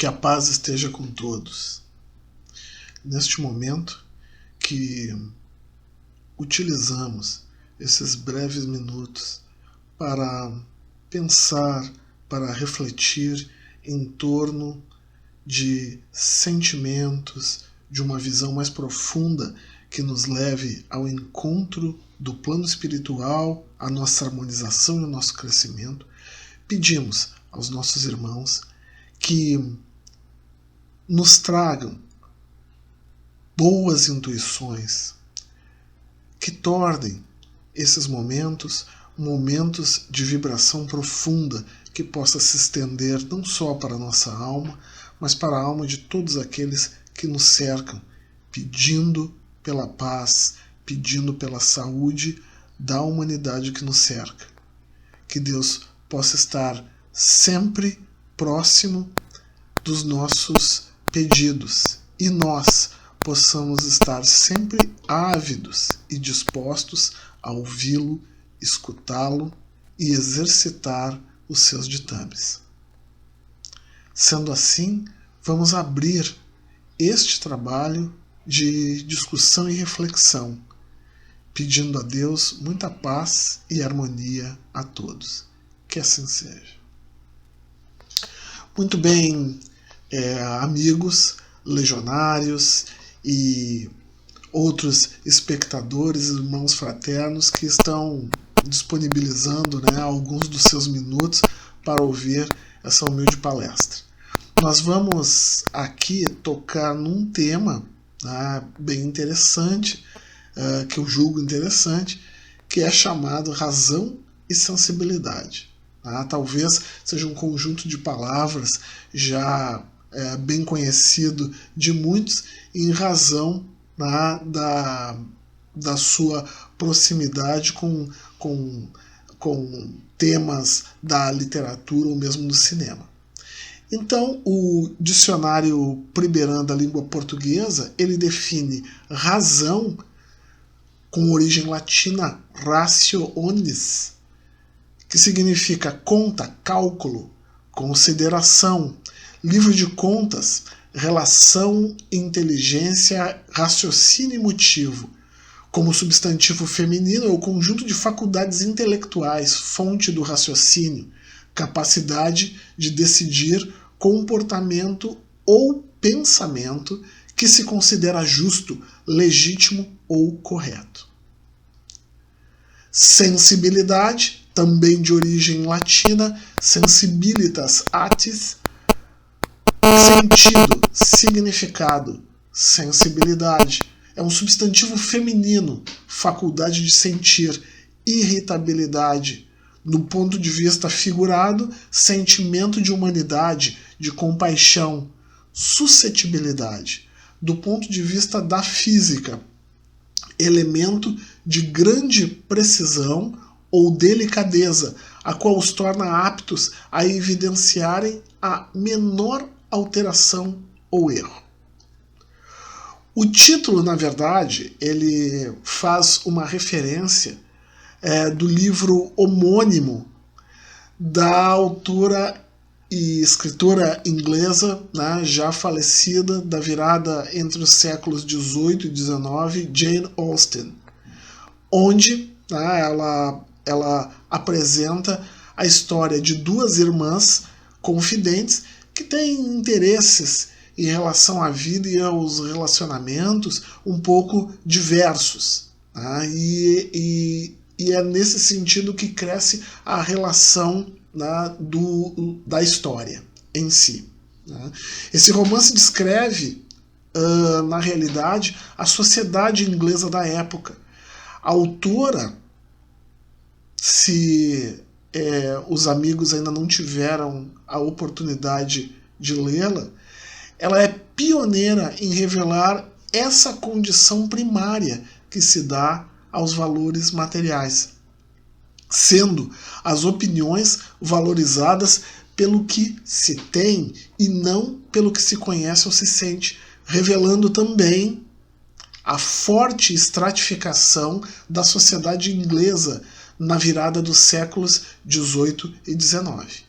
Que a paz esteja com todos. Neste momento que utilizamos esses breves minutos para pensar, para refletir em torno de sentimentos, de uma visão mais profunda que nos leve ao encontro do plano espiritual, à nossa harmonização e ao nosso crescimento, pedimos aos nossos irmãos que nos tragam boas intuições, que tornem esses momentos de vibração profunda que possa se estender não só para a nossa alma, mas para a alma de todos aqueles que nos cercam, pedindo pela paz, pedindo pela saúde da humanidade que nos cerca. Que Deus possa estar sempre próximo dos nossos pedidos e nós possamos estar sempre ávidos e dispostos a ouvi-lo, escutá-lo e exercitar os seus ditames. Sendo assim, vamos abrir este trabalho de discussão e reflexão, pedindo a Deus muita paz e harmonia a todos. Que assim seja. Muito bem, amigos, legionários e outros espectadores, irmãos fraternos que estão disponibilizando alguns dos seus minutos para ouvir essa humilde palestra. Nós vamos aqui tocar num tema bem interessante, que eu julgo interessante, que é chamado razão e sensibilidade. Talvez seja um conjunto de palavras já bem conhecido de muitos em razão da sua proximidade com temas da literatura ou mesmo do cinema. Então, o dicionário Priberan da língua portuguesa, ele define razão com origem latina rationis, que significa conta, cálculo, consideração, livro de contas, relação, inteligência, raciocínio e motivo. Como substantivo feminino, é o conjunto de faculdades intelectuais, fonte do raciocínio, capacidade de decidir comportamento ou pensamento que se considera justo, legítimo ou correto. Sensibilidade, também de origem latina, sensibilitas atis, sentido, significado, sensibilidade. É um substantivo feminino, faculdade de sentir, irritabilidade. Do ponto de vista figurado, sentimento de humanidade, de compaixão, suscetibilidade. Do ponto de vista da física, elemento de grande precisão ou delicadeza, a qual os torna aptos a evidenciarem a menor alteração ou erro. O título, na verdade, ele faz uma referência do livro homônimo da autora e escritora inglesa, já falecida, da virada entre os séculos XVIII e XIX, Jane Austen, onde ela apresenta a história de duas irmãs confidentes que têm interesses em relação à vida e aos relacionamentos um pouco diversos. E é nesse sentido que cresce a relação da história em si. Esse romance descreve, na realidade, a sociedade inglesa da época. A autora, se os amigos ainda não tiveram a oportunidade de lê-la, ela é pioneira em revelar essa condição primária que se dá aos valores materiais, sendo as opiniões valorizadas pelo que se tem e não pelo que se conhece ou se sente, revelando também a forte estratificação da sociedade inglesa na virada dos séculos XVIII e XIX.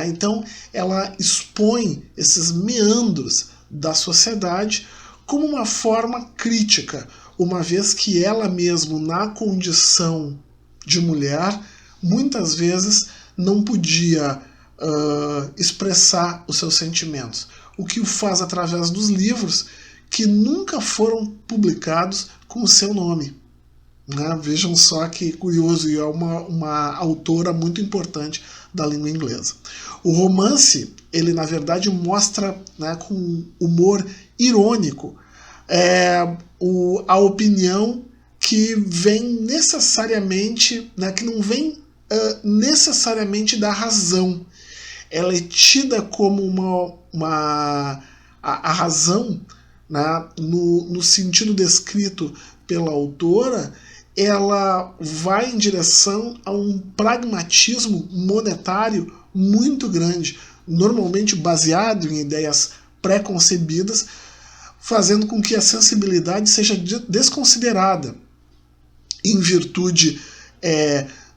Então, ela expõe esses meandros da sociedade como uma forma crítica, uma vez que ela mesma, na condição de mulher, muitas vezes não podia expressar os seus sentimentos, o que o faz através dos livros que nunca foram publicados com o seu nome. Vejam só que curioso, e é uma autora muito importante da língua inglesa. O romance, ele na verdade mostra, com humor irônico, a opinião que vem necessariamente, que não vem necessariamente da razão. Ela é tida como a razão, no sentido descrito pela autora, ela vai em direção a um pragmatismo monetário muito grande, normalmente baseado em ideias pré-concebidas, fazendo com que a sensibilidade seja desconsiderada em virtude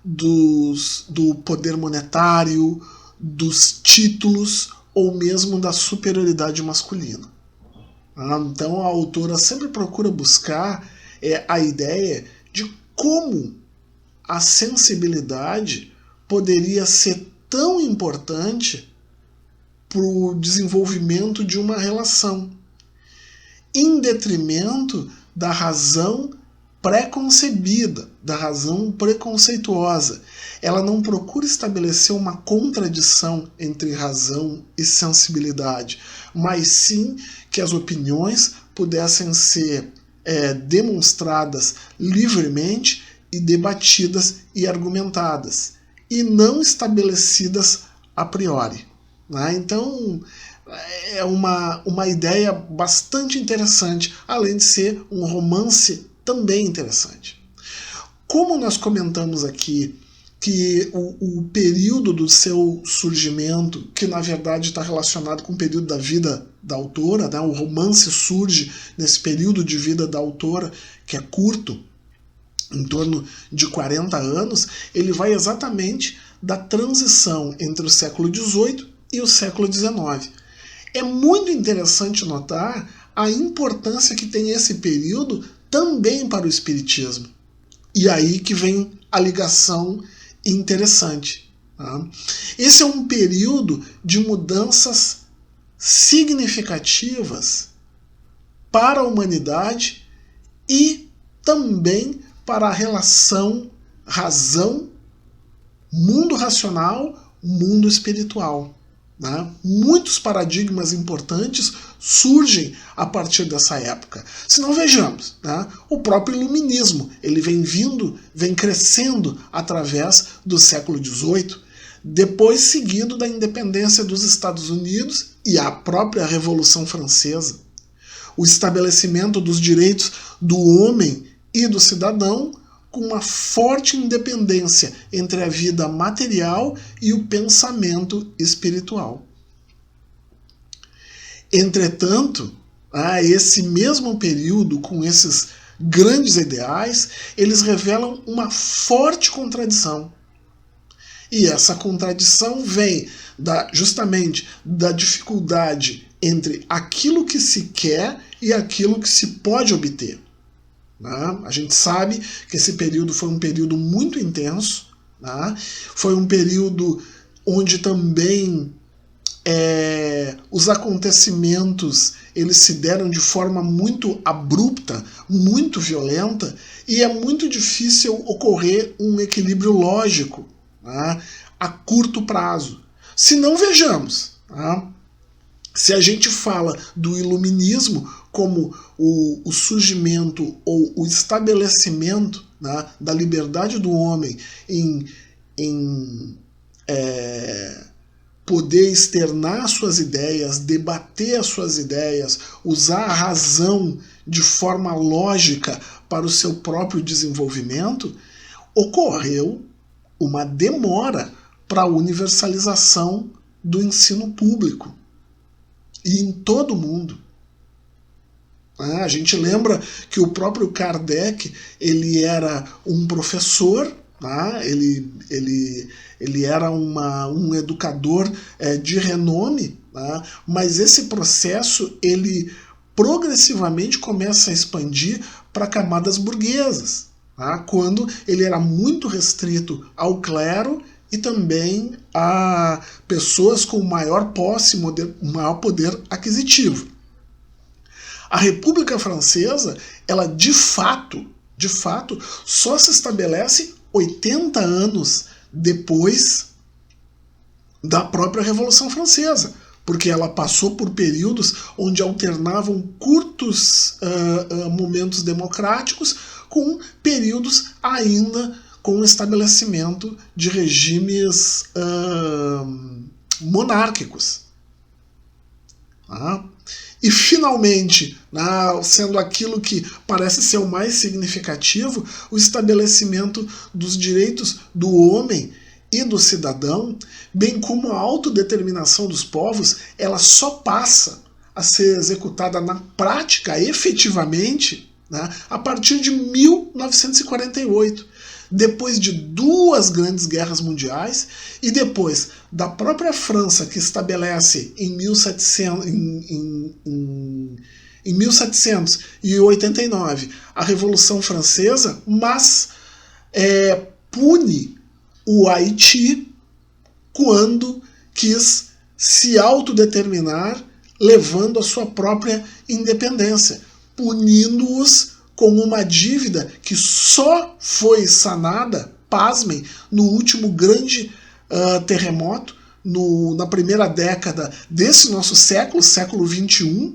do poder monetário, dos títulos ou mesmo da superioridade masculina. Então a autora sempre procura buscar a ideia de como a sensibilidade poderia ser tão importante para o desenvolvimento de uma relação, em detrimento da razão pré-concebida, da razão preconceituosa. Ela não procura estabelecer uma contradição entre razão e sensibilidade, mas sim que as opiniões pudessem ser demonstradas livremente e debatidas e argumentadas, e não estabelecidas a priori. Então, é uma ideia bastante interessante, além de ser um romance também interessante. Como nós comentamos aqui que o período do seu surgimento, que na verdade está relacionado com o período da vida da autora, o romance surge nesse período de vida da autora, que é curto, em torno de 40 anos, ele vai exatamente da transição entre o século XVIII e o século XIX. É muito interessante notar a importância que tem esse período também para o espiritismo. E aí que vem a ligação interessante. Esse é um período de mudanças significativas para a humanidade e também para a relação razão, mundo racional, mundo espiritual. Muitos paradigmas importantes surgem a partir dessa época. Se não, vejamos, o próprio iluminismo, ele vem crescendo através do século XVIII, depois seguido da independência dos Estados Unidos e a própria Revolução Francesa. O estabelecimento dos direitos do homem e do cidadão, com uma forte independência entre a vida material e o pensamento espiritual. Entretanto, esse mesmo período, com esses grandes ideais, eles revelam uma forte contradição. E essa contradição vem justamente da dificuldade entre aquilo que se quer e aquilo que se pode obter. A gente sabe que esse período foi um período muito intenso, foi um período onde também os acontecimentos eles se deram de forma muito abrupta, muito violenta, e é muito difícil ocorrer um equilíbrio lógico a curto prazo. Se não, vejamos, se a gente fala do iluminismo como o surgimento ou o estabelecimento da liberdade do homem em poder externar suas ideias, debater as suas ideias, usar a razão de forma lógica para o seu próprio desenvolvimento, ocorreu uma demora para a universalização do ensino público. E em todo o mundo. A gente lembra que o próprio Kardec ele era um professor, Tá? Ele era um educador de renome, tá? Mas esse processo ele progressivamente começa a expandir para camadas burguesas, tá? Quando ele era muito restrito ao clero e também a pessoas com maior posse, maior poder aquisitivo. A República Francesa, ela de fato, só se estabelece 80 anos depois da própria Revolução Francesa, porque ela passou por períodos onde alternavam curtos momentos democráticos com períodos ainda com o estabelecimento de regimes monárquicos. Tá? E finalmente, sendo aquilo que parece ser o mais significativo, o estabelecimento dos direitos do homem e do cidadão, bem como a autodeterminação dos povos, ela só passa a ser executada na prática, efetivamente, a partir de 1948. Depois de 2 grandes guerras mundiais e depois da própria França, que estabelece em 1789 a Revolução Francesa, mas pune o Haiti quando quis se autodeterminar, levando a sua própria independência, punindo-os com uma dívida que só foi sanada, pasmem, no último grande terremoto, na primeira década desse nosso século XXI,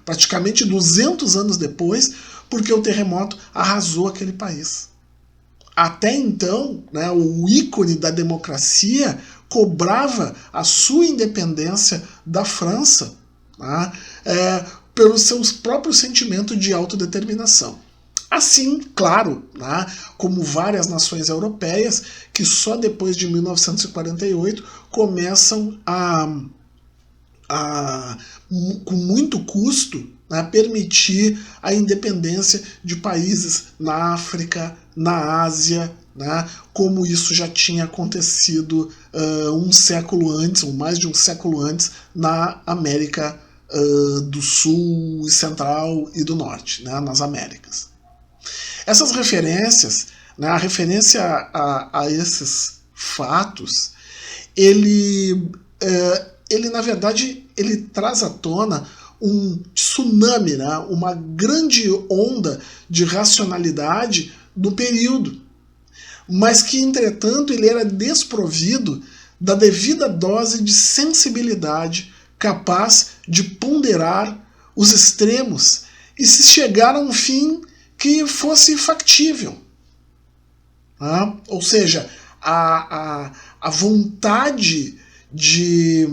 praticamente 200 anos depois, porque o terremoto arrasou aquele país. Até então, o ícone da democracia cobrava a sua independência da França, pelo seu próprio sentimento de autodeterminação. Assim, claro, como várias nações europeias que só depois de 1948 começam com muito custo, permitir a independência de países na África, na Ásia, como isso já tinha acontecido um século antes, ou mais de um século antes, na América do Sul, Central e do Norte, nas Américas. Essas referências, a referência a esses fatos, ele na verdade ele traz à tona um tsunami, uma grande onda de racionalidade do período, mas que, entretanto, ele era desprovido da devida dose de sensibilidade capaz de ponderar os extremos e se chegar a um fim que fosse factível. Ou seja, a vontade de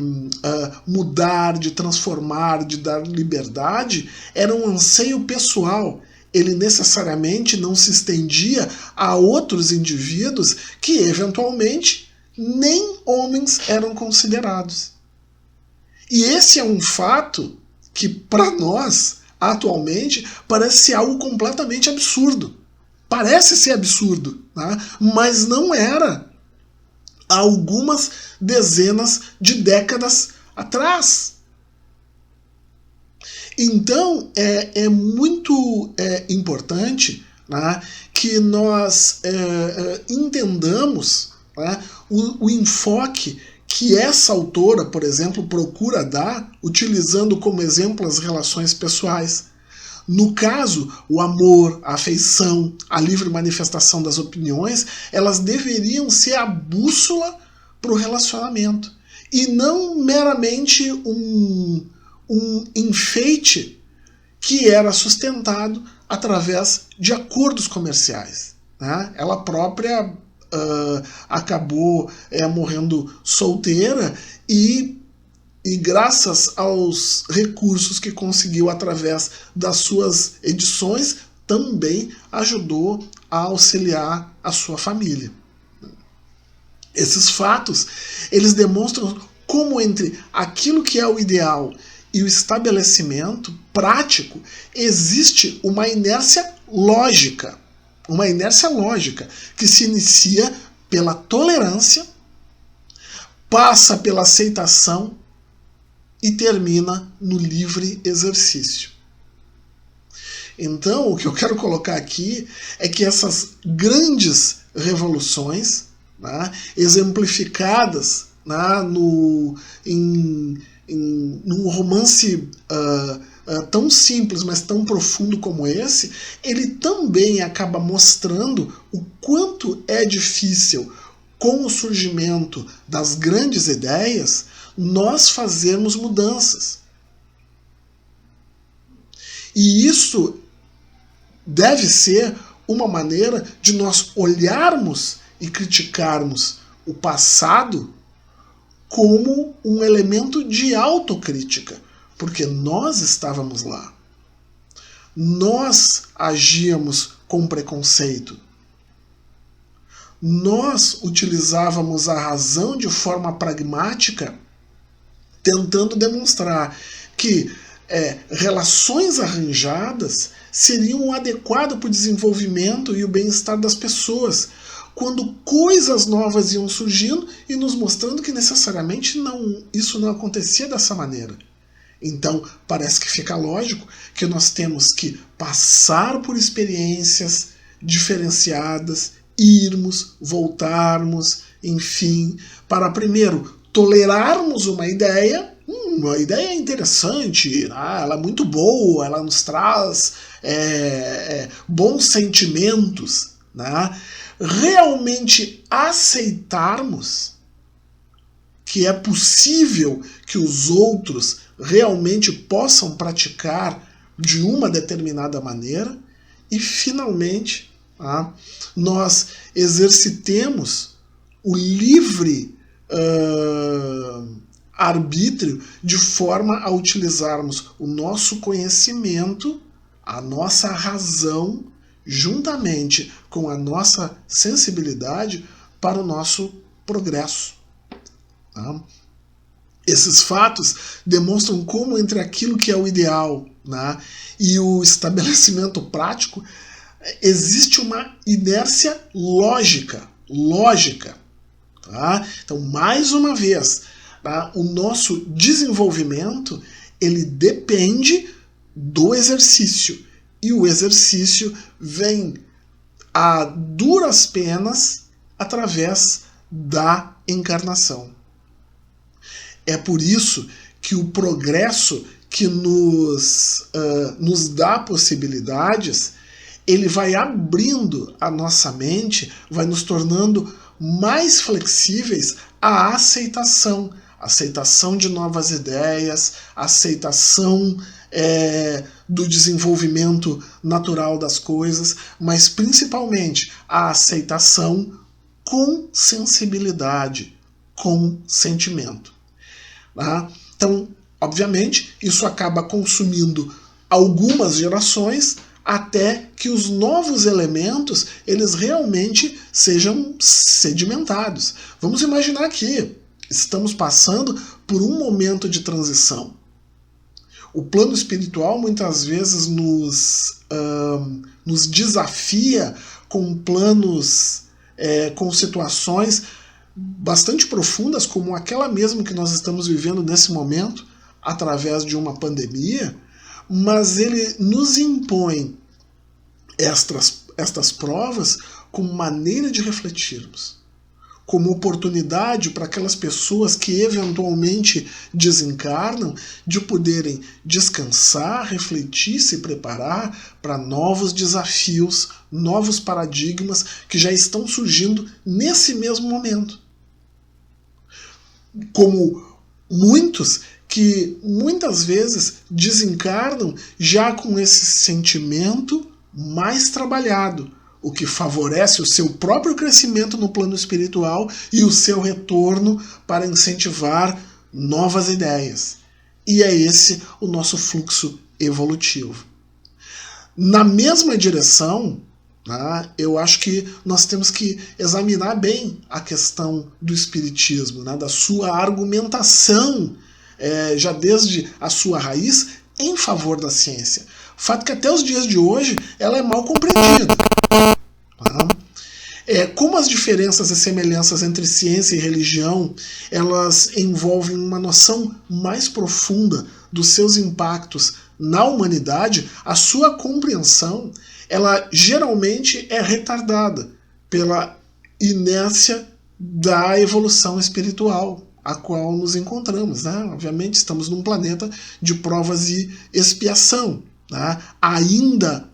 mudar, de transformar, de dar liberdade era um anseio pessoal. Ele necessariamente não se estendia a outros indivíduos que, eventualmente, nem homens eram considerados. E esse é um fato que, para nós, atualmente, parece algo completamente absurdo. Parece ser absurdo, mas não era há algumas dezenas de décadas atrás. Então, é muito importante que nós entendamos o enfoque que essa autora, por exemplo, procura dar, utilizando como exemplo as relações pessoais. No caso, o amor, a afeição, a livre manifestação das opiniões, elas deveriam ser a bússola para o relacionamento, e não meramente um enfeite que era sustentado através de acordos comerciais. Ela própria acabou morrendo solteira e graças aos recursos que conseguiu através das suas edições, também ajudou a auxiliar a sua família. Esses fatos, eles demonstram como entre aquilo que é o ideal e o estabelecimento prático existe uma inércia lógica. Uma inércia lógica que se inicia pela tolerância, passa pela aceitação e termina no livre exercício. Então, o que eu quero colocar aqui é que essas grandes revoluções, né, exemplificadas, né, num romance tão simples, mas tão profundo como esse, ele também acaba mostrando o quanto é difícil, com o surgimento das grandes ideias, nós fazermos mudanças. E isso deve ser uma maneira de nós olharmos e criticarmos o passado como um elemento de autocrítica, porque nós estávamos lá. Nós agíamos com preconceito. Nós utilizávamos a razão de forma pragmática, tentando demonstrar que relações arranjadas seriam adequadas para o desenvolvimento e o bem-estar das pessoas, quando coisas novas iam surgindo e nos mostrando que necessariamente isso não acontecia dessa maneira. Então, parece que fica lógico que nós temos que passar por experiências diferenciadas, irmos, voltarmos, enfim, para primeiro tolerarmos uma ideia interessante, ela é muito boa, ela nos traz bons sentimentos, né? Realmente aceitarmos que é possível que os outros realmente possam praticar de uma determinada maneira e, finalmente, nós exercitemos o livre arbítrio de forma a utilizarmos o nosso conhecimento, a nossa razão, juntamente com a nossa sensibilidade para o nosso progresso. Tá? Esses fatos demonstram como entre aquilo que é o ideal, né, e o estabelecimento prático existe uma inércia lógica. Tá? Então, mais uma vez, tá, o nosso desenvolvimento ele depende do exercício. E o exercício vem a duras penas através da encarnação. É por isso que o progresso que nos dá possibilidades, ele vai abrindo a nossa mente, vai nos tornando mais flexíveis à aceitação de novas ideias, aceitação do desenvolvimento natural das coisas, mas principalmente a aceitação com sensibilidade, com sentimento. Tá? Então, obviamente, isso acaba consumindo algumas gerações até que os novos elementos eles realmente sejam sedimentados. Vamos imaginar que estamos passando por um momento de transição. O plano espiritual muitas vezes nos desafia com planos, com situações bastante profundas, como aquela mesmo que nós estamos vivendo nesse momento, através de uma pandemia, mas ele nos impõe estas provas como maneira de refletirmos, como oportunidade para aquelas pessoas que eventualmente desencarnam de poderem descansar, refletir, se preparar para novos desafios, novos paradigmas que já estão surgindo nesse mesmo momento. Como muitos que muitas vezes desencarnam já com esse sentimento mais trabalhado, o que favorece o seu próprio crescimento no plano espiritual e o seu retorno para incentivar novas ideias. E é esse o nosso fluxo evolutivo. Na mesma direção, né, eu acho que nós temos que examinar bem a questão do espiritismo, né, da sua argumentação, já desde a sua raiz, em favor da ciência. O fato é que até os dias de hoje ela é mal compreendida. Como as diferenças e semelhanças entre ciência e religião, elas envolvem uma noção mais profunda dos seus impactos na humanidade, a sua compreensão, ela geralmente é retardada pela inércia da evolução espiritual a qual nos encontramos, né? Obviamente estamos num planeta de provas e expiação, né? Ainda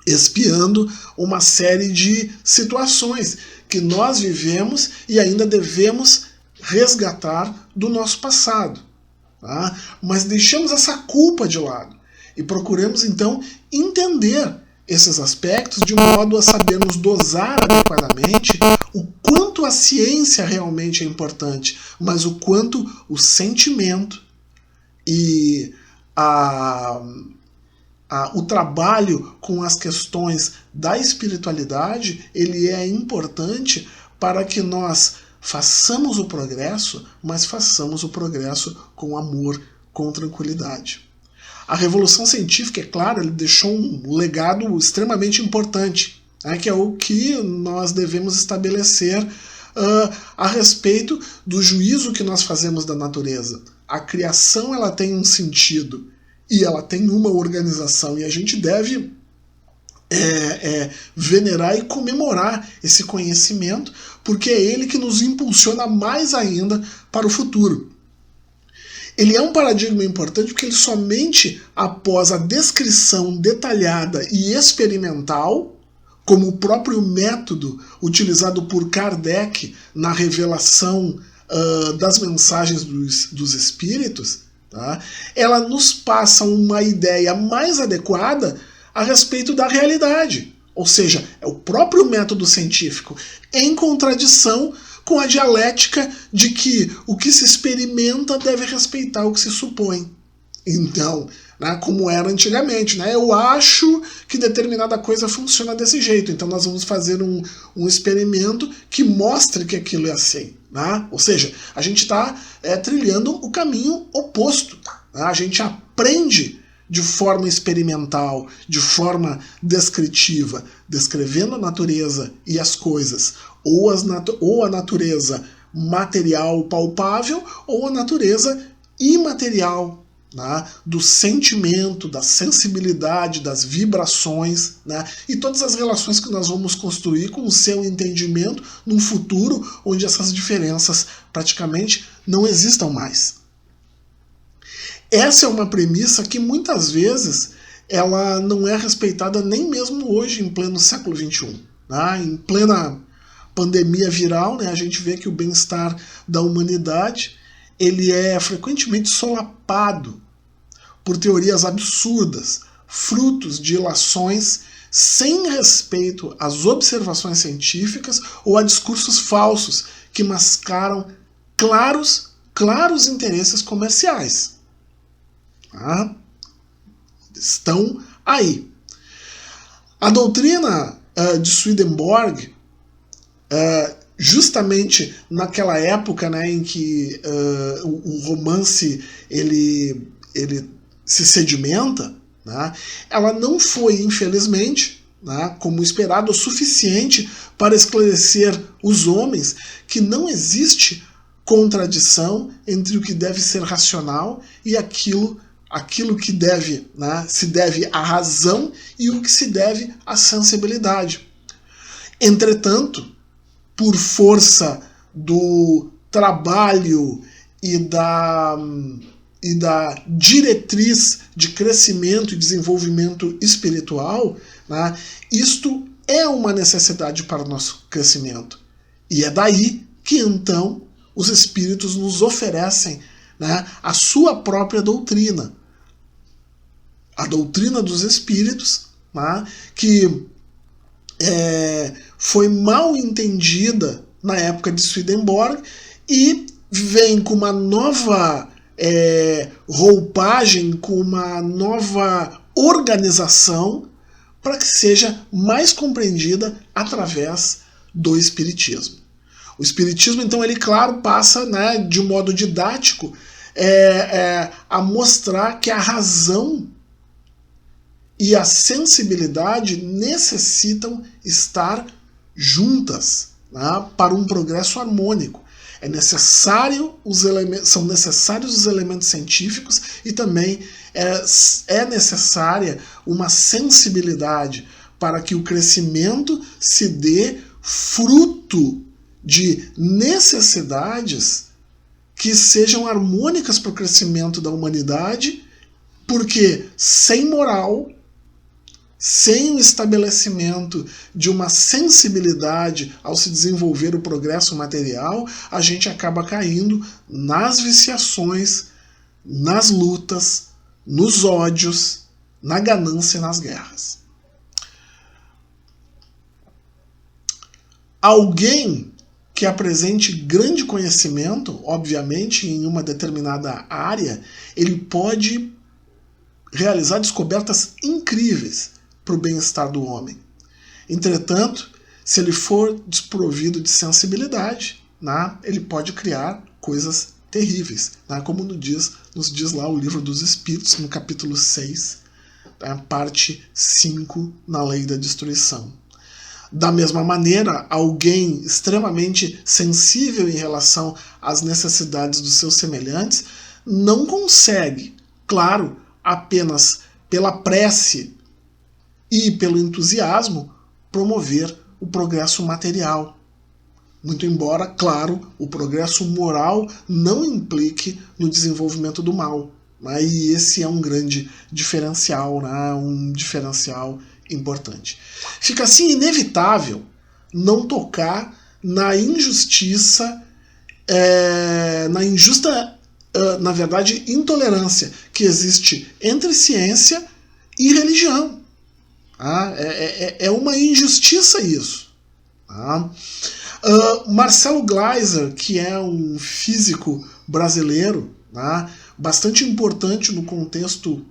expiando uma série de situações que nós vivemos e ainda devemos resgatar do nosso passado. Tá? Mas deixamos essa culpa de lado e procuramos então entender esses aspectos de modo a sabermos dosar adequadamente o quanto a ciência realmente é importante, mas o quanto o sentimento e o trabalho com as questões da espiritualidade, ele é importante para que nós façamos o progresso, mas façamos o progresso com amor, com tranquilidade. A revolução científica, é claro, ele deixou um legado extremamente importante, né, que é o que nós devemos estabelecer a respeito do juízo que nós fazemos da natureza. A criação, ela tem um sentido e ela tem uma organização, e a gente deve venerar e comemorar esse conhecimento, porque é ele que nos impulsiona mais ainda para o futuro. Ele é um paradigma importante porque ele somente após a descrição detalhada e experimental, como o próprio método utilizado por Kardec na revelação das mensagens dos espíritos, tá? Ela nos passa uma ideia mais adequada a respeito da realidade. Ou seja, é o próprio método científico em contradição com a dialética de que o que se experimenta deve respeitar o que se supõe. Então, né, como era antigamente, né, eu acho que determinada coisa funciona desse jeito, então nós vamos fazer um experimento que mostre que aquilo é assim. Né? Ou seja, a gente está trilhando o caminho oposto. Né? A gente aprende de forma experimental, de forma descritiva, descrevendo a natureza e as coisas, ou a natureza material palpável, ou a natureza imaterial, né, do sentimento, da sensibilidade, das vibrações, né, e todas as relações que nós vamos construir com o seu entendimento num futuro onde essas diferenças praticamente não existam mais. Essa é uma premissa que muitas vezes ela não é respeitada nem mesmo hoje, em pleno século XXI. Né? Em plena pandemia viral, né, a gente vê que o bem-estar da humanidade ele é frequentemente solapado por teorias absurdas, frutos de ilações sem respeito às observações científicas ou a discursos falsos que mascaram claros interesses comerciais. Tá? Estão aí. A doutrina de Swedenborg, justamente naquela época, né, em que o romance ele se sedimenta, né, ela não foi, infelizmente, né, como esperado, o suficiente para esclarecer os homens que não existe contradição entre o que deve ser racional e aquilo que deve, né, se deve à razão e o que se deve à sensibilidade. Entretanto, por força do trabalho e da diretriz de crescimento e desenvolvimento espiritual, né, isto é uma necessidade para o nosso crescimento. E é daí que então os espíritos nos oferecem, né, a sua própria doutrina. A doutrina dos espíritos, né, que foi mal entendida na época de Swedenborg e vem com uma nova roupagem, com uma nova organização para que seja mais compreendida através do Espiritismo. O Espiritismo, então, ele, claro, passa, né, de um modo didático a mostrar que a razão e a sensibilidade necessitam estar juntas, né, para um progresso harmônico. São necessários os elementos científicos e também é necessária uma sensibilidade para que o crescimento se dê fruto de necessidades que sejam harmônicas para o crescimento da humanidade, porque sem moral, sem o estabelecimento de uma sensibilidade ao se desenvolver o progresso material, a gente acaba caindo nas viciações, nas lutas, nos ódios, na ganância e nas guerras. Alguém que apresente grande conhecimento, obviamente, em uma determinada área, ele pode realizar descobertas incríveis para o bem-estar do homem. Entretanto, se ele for desprovido de sensibilidade, né, ele pode criar coisas terríveis, né, como nos diz lá o Livro dos Espíritos, no capítulo 6, né, parte 5, na Lei da Destruição. Da mesma maneira, alguém extremamente sensível em relação às necessidades dos seus semelhantes não consegue, claro, apenas pela prece e pelo entusiasmo, promover o progresso material. Muito embora, claro, o progresso moral não implique no desenvolvimento do mal. Né? E esse é um grande diferencial, né? Um diferencial importante. Fica assim inevitável não tocar na injustiça, na verdade, intolerância que existe entre ciência e religião. É uma injustiça isso. Marcelo Gleiser, que é um físico brasileiro, bastante importante no contexto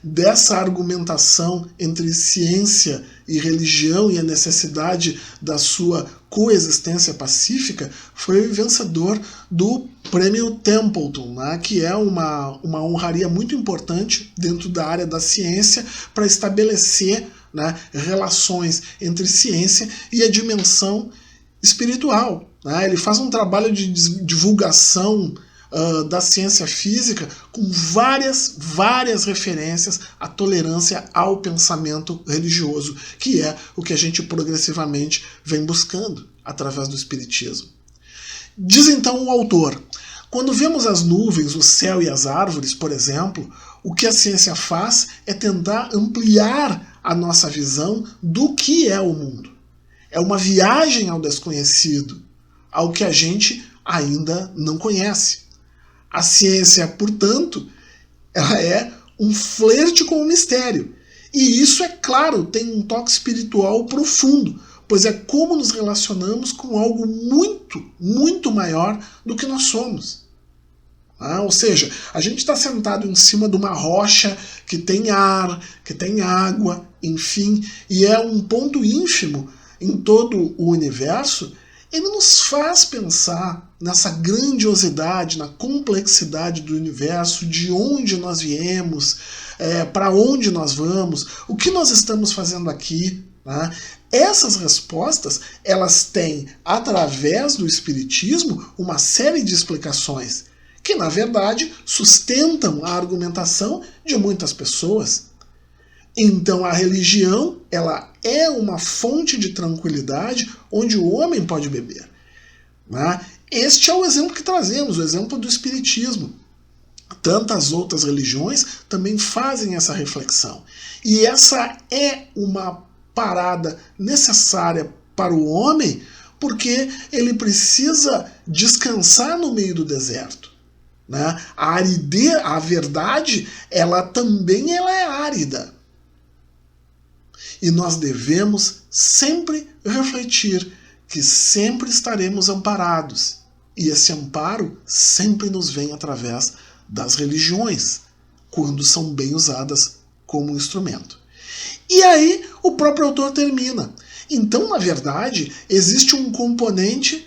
dessa argumentação entre ciência e religião e a necessidade da sua coexistência pacífica, foi vencedor do Prêmio Templeton, que é uma honraria muito importante dentro da área da ciência para estabelecer, relações entre ciência e a dimensão espiritual. Ele faz um trabalho de divulgação da ciência física com várias referências à tolerância ao pensamento religioso, que é o que a gente progressivamente vem buscando através do espiritismo. Diz então o autor: quando vemos as nuvens, o céu e as árvores, por exemplo, o que a ciência faz é tentar ampliar a nossa visão do que é o mundo. É uma viagem ao desconhecido, ao que a gente ainda não conhece. A ciência, portanto, ela é um flerte com o mistério. E isso, é claro, tem um toque espiritual profundo, pois é como nos relacionamos com algo muito, muito maior do que nós somos. Ou seja, a gente está sentado em cima de uma rocha que tem ar, que tem água, enfim, e é um ponto ínfimo em todo o universo. Ele nos faz pensar nessa grandiosidade, na complexidade do universo, de onde nós viemos, para onde nós vamos, o que nós estamos fazendo aqui. Essas respostas, elas têm, através do espiritismo, uma série de explicações que, na verdade, sustentam a argumentação de muitas pessoas. Então a religião, ela é uma fonte de tranquilidade onde o homem pode beber. Este é o exemplo que trazemos, o exemplo do espiritismo. Tantas outras religiões também fazem essa reflexão. E essa é uma parada necessária para o homem, porque ele precisa descansar no meio do deserto. A verdade, ela também é árida. E nós devemos sempre refletir que sempre estaremos amparados. E esse amparo sempre nos vem através das religiões, quando são bem usadas como instrumento. E aí o próprio autor termina. Então, na verdade, existe um componente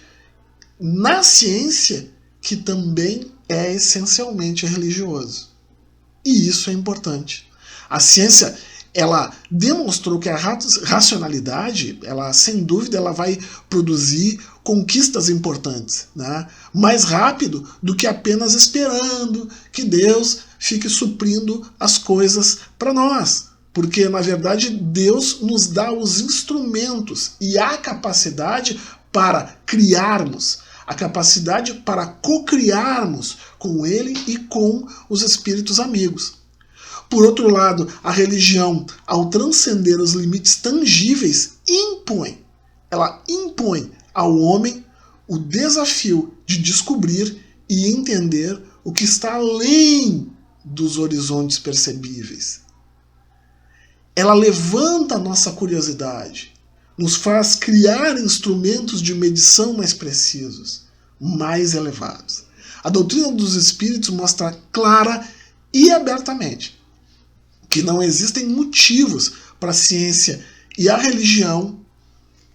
na ciência que também é essencialmente religioso. E isso é importante. A ciência, ela demonstrou que a racionalidade, ela sem dúvida, ela vai produzir conquistas importantes, né? Mais rápido do que apenas esperando que Deus fique suprindo as coisas para nós. Porque, na verdade, Deus nos dá os instrumentos e a capacidade para criarmos, a capacidade para co-criarmos com Ele e com os espíritos amigos. Por outro lado, a religião, ao transcender os limites tangíveis, ela impõe ao homem o desafio de descobrir e entender o que está além dos horizontes percebíveis. Ela levanta a nossa curiosidade, nos faz criar instrumentos de medição mais precisos, mais elevados. A doutrina dos espíritos mostra clara e abertamente que não existem motivos para a ciência e a religião,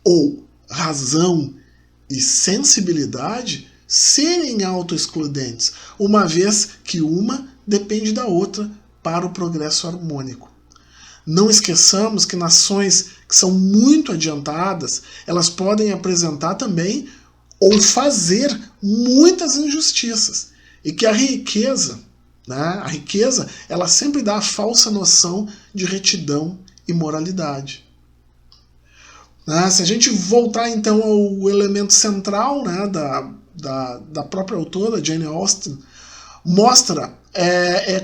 ou razão e sensibilidade, serem autoexcludentes, uma vez que uma depende da outra para o progresso harmônico. Não esqueçamos que nações que são muito adiantadas, elas podem apresentar também ou fazer muitas injustiças, e que a riqueza, ela sempre dá a falsa noção de retidão e moralidade. Se a gente voltar então ao elemento central, da própria autora, Jane Austen, mostra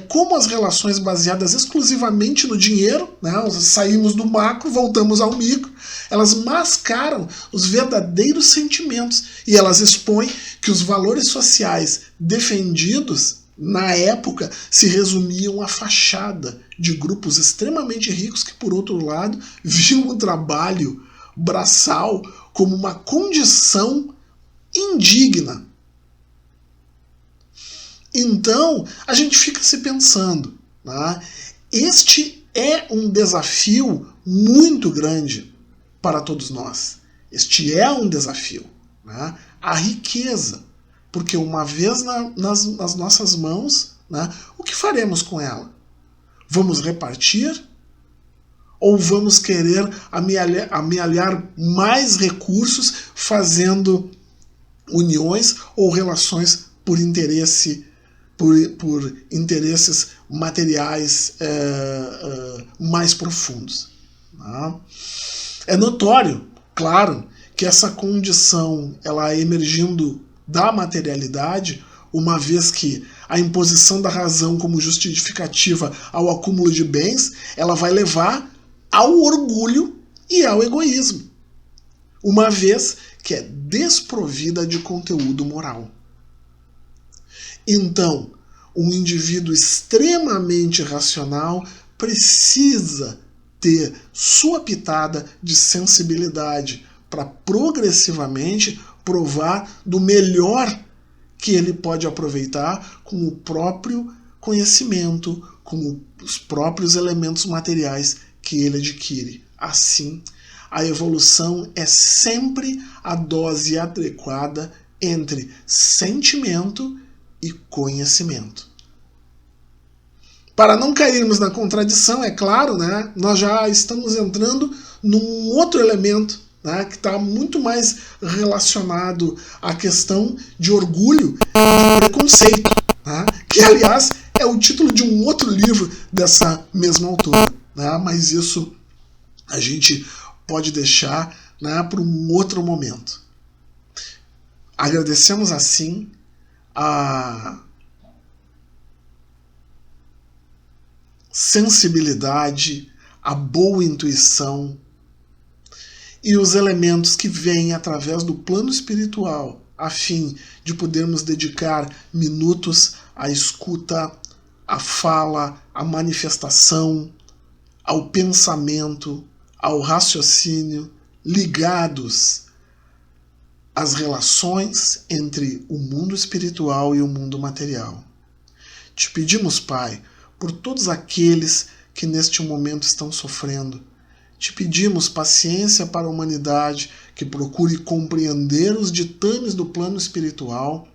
como as relações baseadas exclusivamente no dinheiro, saímos do macro, voltamos ao micro, elas mascaram os verdadeiros sentimentos e elas expõem que os valores sociais defendidos na época se resumiam à fachada de grupos extremamente ricos que, por outro lado, viam o trabalho braçal como uma condição indigna. Então, a gente fica se pensando, este é um desafio muito grande para todos nós. Este é um desafio. A riqueza. Porque uma vez nas nossas mãos, o que faremos com ela? Vamos repartir? Ou vamos querer amealhar mais recursos fazendo uniões ou relações por interesses materiais mais profundos? É notório, claro, que essa condição ela emergindo da materialidade, uma vez que a imposição da razão como justificativa ao acúmulo de bens, ela vai levar ao orgulho e ao egoísmo, uma vez que é desprovida de conteúdo moral. Então, um indivíduo extremamente racional precisa ter sua pitada de sensibilidade para progressivamente provar do melhor que ele pode aproveitar com o próprio conhecimento, com os próprios elementos materiais que ele adquire. Assim, a evolução é sempre a dose adequada entre sentimento e conhecimento. Para não cairmos na contradição, é claro, nós já estamos entrando num outro elemento que está muito mais relacionado à questão de orgulho e de preconceito, que, aliás, é o título de um outro livro dessa mesma autora. Mas isso a gente pode deixar para um outro momento. Agradecemos, assim, a sensibilidade, a boa intuição e os elementos que vêm através do plano espiritual, a fim de podermos dedicar minutos à escuta, à fala, à manifestação, ao pensamento, ao raciocínio, ligados às relações entre o mundo espiritual e o mundo material. Te pedimos, Pai, por todos aqueles que neste momento estão sofrendo. Te pedimos paciência para a humanidade que procure compreender os ditames do plano espiritual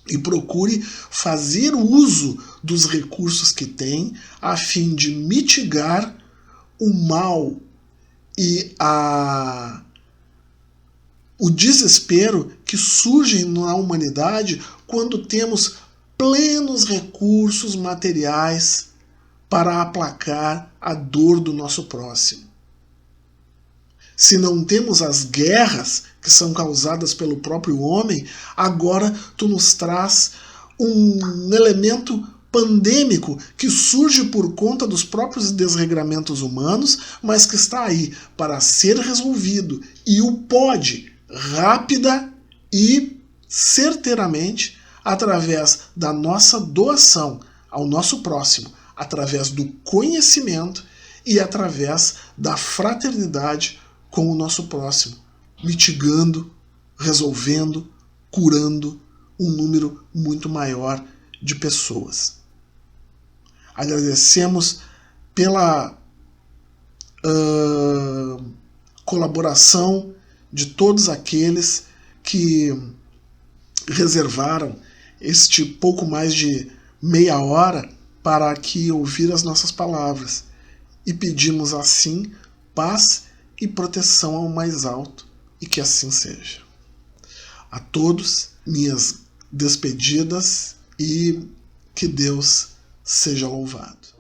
e procure fazer uso dos recursos que tem a fim de mitigar o mal e o desespero que surgem na humanidade quando temos plenos recursos materiais para aplacar a dor do nosso próximo. Se não temos as guerras que são causadas pelo próprio homem, agora tu nos traz um elemento pandêmico que surge por conta dos próprios desregramentos humanos, mas que está aí para ser resolvido e o pode rápida e certeiramente através da nossa doação ao nosso próximo, através do conhecimento e através da fraternidade com o nosso próximo, mitigando, resolvendo, curando um número muito maior de pessoas. Agradecemos pela colaboração de todos aqueles que reservaram este pouco mais de meia hora para aqui ouvir as nossas palavras. E pedimos assim paz e proteção ao mais alto, e que assim seja. A todos, minhas despedidas e que Deus seja louvado.